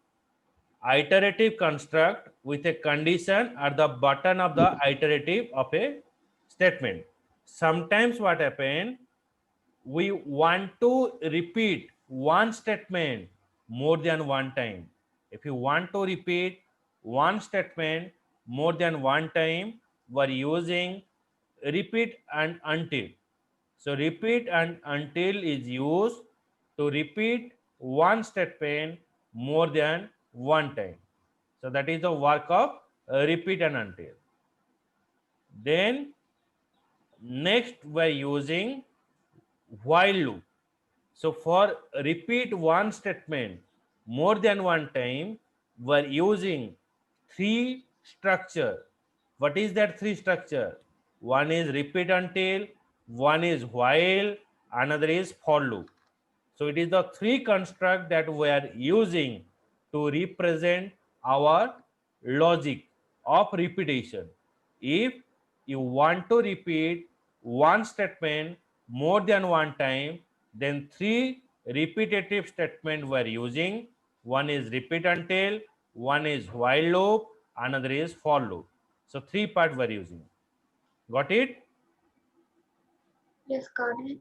iterative construct with a condition at the bottom of the iterative of a statement. Sometimes what happen, we want to repeat one statement more than one time. If you want to repeat one statement more than one time, we are using repeat and until. So repeat and until is used to repeat one statement more than one time. So that is the work of repeat and until. Then next we are using while loop. So for repeat one statement more than one time, we are using three structure. What is that three structure? One is repeat until, one is while, another is for loop. So it is the three construct that we are using to represent our logic of repetition. If you want to repeat one statement more than one time, then three repetitive statement we are using. One is repeat until, one is while loop, another is for loop. So three part we are using. Got it? Yes, got it.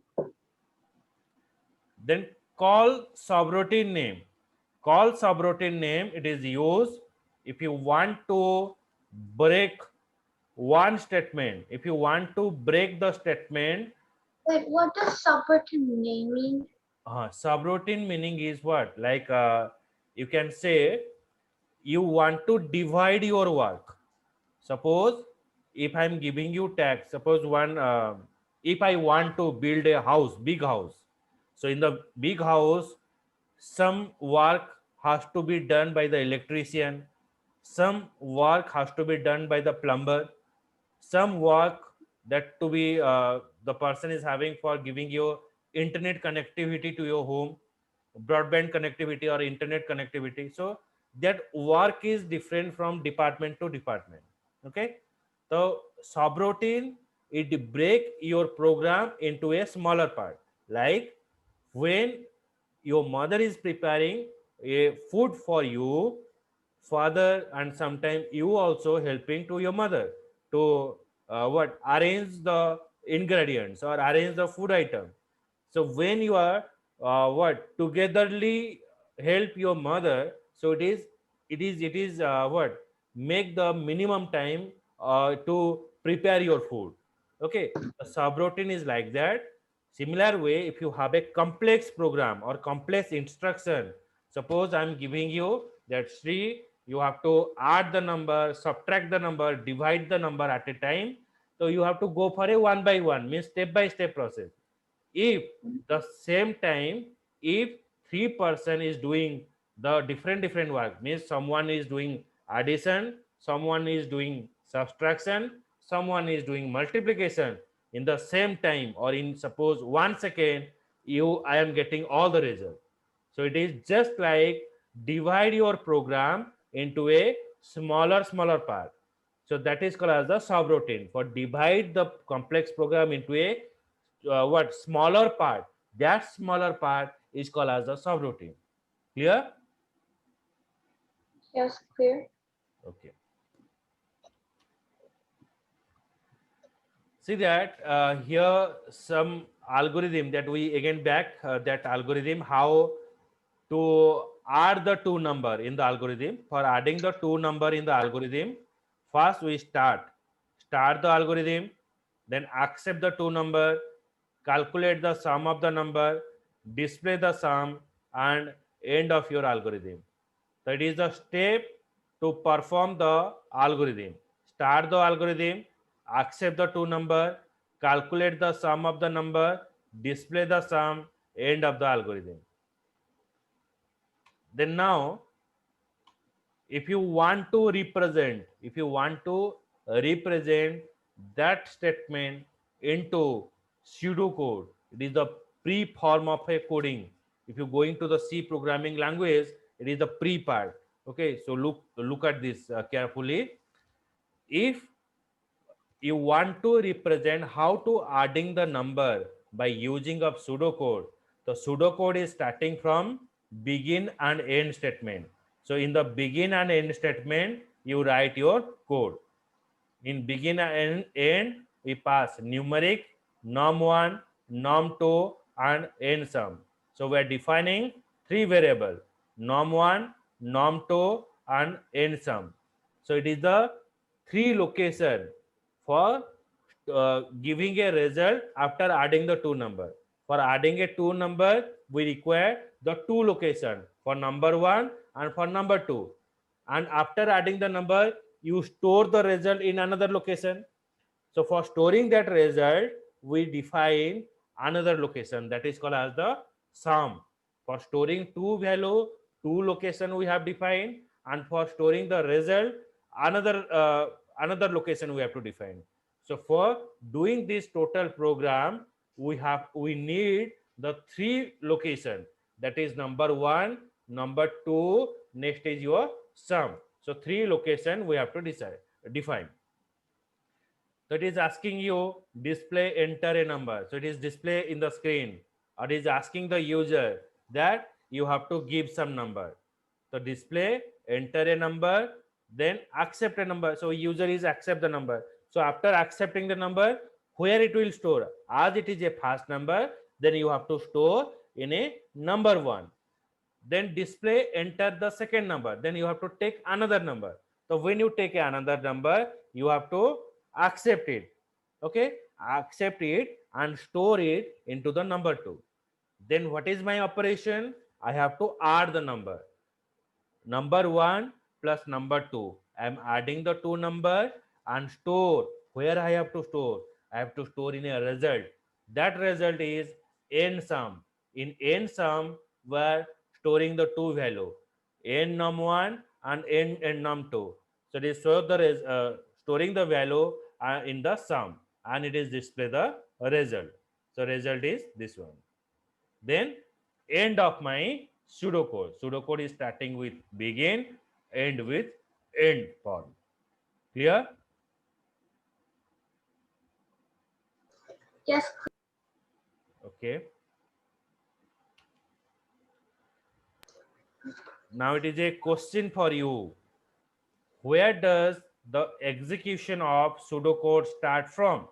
Then call subroutine name. Call subroutine name, it is used if you want to break one statement. If you want to break the statement, Wait, what does subroutine name mean? subroutine meaning is what? Like you can say you want to divide your work. Suppose if I'm giving you task, suppose if I want to build a house, big house. So in the big house, some work has to be done by the electrician, some work has to be done by the plumber, some work that to be the person is having for giving you internet connectivity to your home, broadband connectivity or internet connectivity. So that work is different from department to department. Okay, so subroutine, it break your program into a smaller part. Like when your mother is preparing a food for you, father, and sometimes you also helping to your mother to what arrange the ingredients or arrange the food item. So when you are what togetherly help your mother, so it is what make the minimum time to prepare your food. Okay, a subroutine is like that. Similar way, if you have a complex program or complex instruction, suppose I'm giving you that Sri, you have to add the number, subtract the number, divide the number at a time. So you have to go for a one by one, means step by step process. If the same time if three-person is doing the different work, means someone is doing addition, someone is doing subtraction, someone is doing multiplication in the same time, or in suppose 1 second, I am getting all the result. So it is just like divide your program into a smaller part. So that is called as the subroutine. For divide the complex program into a what smaller part, that smaller part is called as the subroutine. Clear? Yes, clear. Okay. See that here some algorithm that we again back that algorithm how to add the two number in the algorithm. For adding the two number in the algorithm, first we start the algorithm, then accept the two number, calculate the sum of the number, display the sum, and end of your algorithm. That is the step to perform the algorithm. Start the algorithm, accept the two number, calculate the sum of the number, display the sum, end of the algorithm. Then now, if you want to represent that statement into pseudocode, it is the pre form of a coding. If you're going to the C programming language, it is the pre part. Okay, so look at this carefully. If you want to represent how to adding the number by using of pseudocode, the pseudocode is starting from begin and end statement. So in the begin and end statement, you write your code. In begin and end, we pass numeric, num1, num2, and end sum. So we are defining three variables: num1, num2, and end sum. So it is the three location for giving a result after adding the two number. For adding a two number, we require the two location for number one and for number two. And after adding the number, you store the result in another location. So for storing that result, we define another location that is called as the sum. For storing two value, two location we have defined, and for storing the result, another location we have to define. So for doing this total program, we need the three location, that is number one, number two, next is your sum. So three location we have to define. So it is asking you display enter a number. So it is display in the screen, or it is asking the user that you have to give some number. So display enter a number, then accept a number. So user is accept the number. So after accepting the number, where it will store? As it is a first number, then you have to store in a number one. Then display enter the second number, then you have to take another number. So when you take another number, you have to accept it. Okay, accept it and store it into the number two. Then what is my operation? I have to add the number one plus number two. I am adding the two number and store. Where I have to store? I have to store in a result. That result is n sum. In n sum, we're storing the two value, n num1 and n num2. So this shows the storing the value in the sum, and it is display the result. So result is this one. Then end of my pseudocode. Pseudocode is starting with begin, end with end form. Clear? Yes, Okay. Now it is a question for you. Where does the execution of pseudocode start from?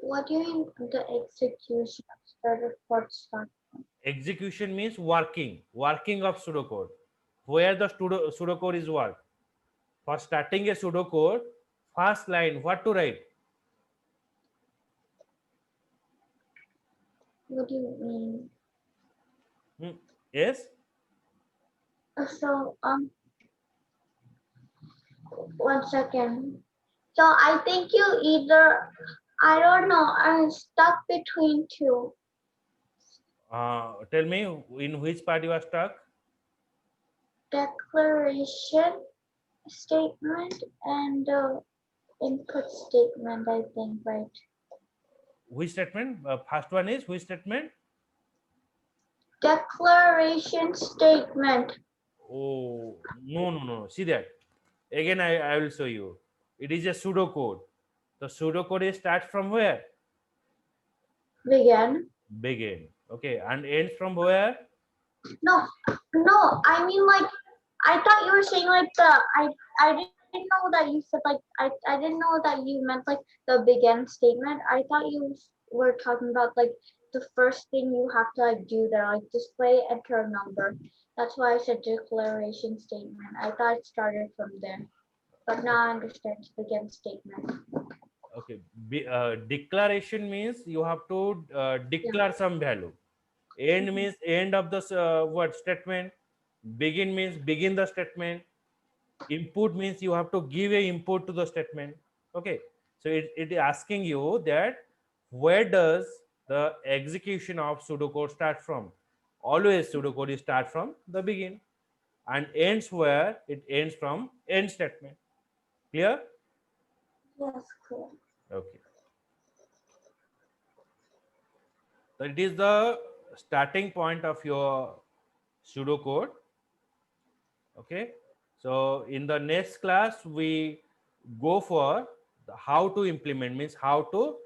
what do you mean the execution started for start? Execution means working of pseudocode. Where the pseudocode is worked. For starting a pseudocode, first line, what to write? What do you mean? Yes? So 1 second. So I think you either, I don't know, I'm stuck between two. Tell me in which part you are stuck. Declaration statement and input statement, I think, right? Which statement? First one is which statement? Declaration statement. Oh, no, no, no. See that. Again, I will show you. It is a pseudocode. The pseudocode is starts from where? Begin. Begin. Okay. And ends from where? No, no, I mean like I thought you were saying like I didn't know that you said like I didn't know that you meant like the begin statement. I thought you were talking about like the first thing you have to like do there, like display enter a number. That's why I said declaration statement. I thought it started from there. But now I understand it's begin statement. Okay. Declaration means you have to declare some value. End means end of the what statement. Begin means begin the statement. Input means you have to give a input to the statement. Okay, so it is asking you that where does the execution of pseudocode start from? Always pseudocode is start from the begin and ends where it ends from end statement. Clear? Yes, clear. Okay, so it is the starting point of your pseudocode. Okay, so in the next class we go for how to implement, means how to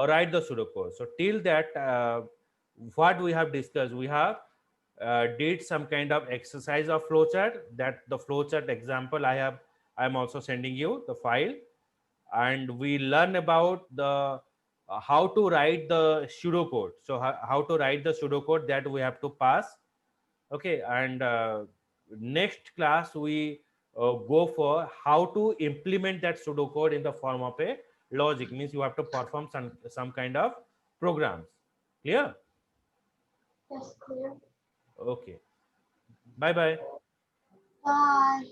write the pseudocode. So till that, what we have discussed, we have did some kind of exercise of flowchart. That the flowchart example I'm also sending you the file, and we learn about the how to write the pseudocode. So how to write the pseudocode that we have to pass. Okay, and next class we go for how to implement that pseudocode in the form of a logic, means you have to perform some kind of programs. Clear? Yes, clear. Okay, bye bye. Bye.